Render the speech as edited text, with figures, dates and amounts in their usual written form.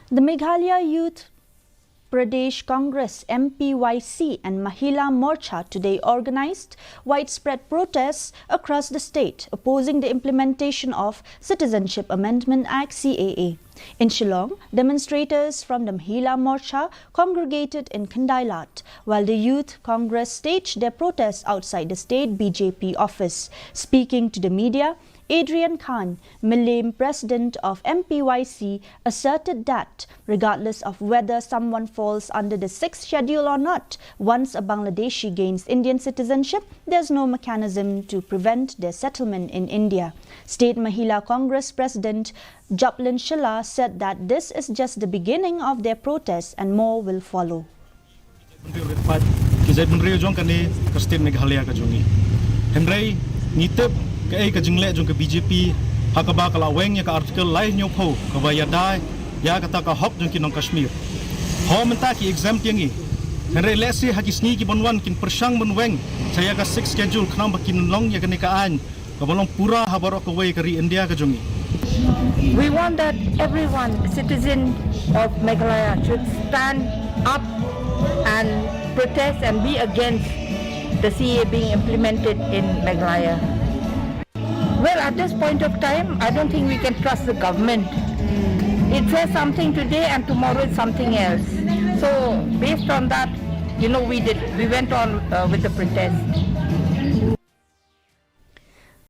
The Meghalaya Youth Pradesh Congress MPYC and Mahila Morcha today organized widespread protests across the state opposing the implementation of Citizenship Amendment Act CAA. In Shillong, demonstrators from the Mahila Morcha congregated in Kandailat, while the Youth Congress staged their protests outside the state BJP office. Speaking to the media, Adrian Khan, Milim president of MPYC, asserted that, regardless of whether someone falls under the 6th schedule or not, once a Bangladeshi gains Indian citizenship, there's no mechanism to prevent their settlement in India. State Mahila Congress President Joplin Shilla said that this is just the beginning of their protests and more will follow. Cái cái chính lệ trong cái BJP hakaba kala weng ya ka article lai nyo pho ka ba ya dai ya ka ta ka hok trong kinong Kashmir ho menta ki exam tiangi henre lesi haki sni ki bonwan kin persang mon weng saya ka 6 schedule khnam ba kin long ya ka ne ka an ka bolong pura habaro ka wei ka ri India ka jongi. We want that everyone, citizen of Meghalaya, should stand up and protest and be against the CA being implemented in Meghalaya. Well, at this point of time, I don't think we can trust the government. It says something today and tomorrow it's something else. So based on that, we went on with the protest.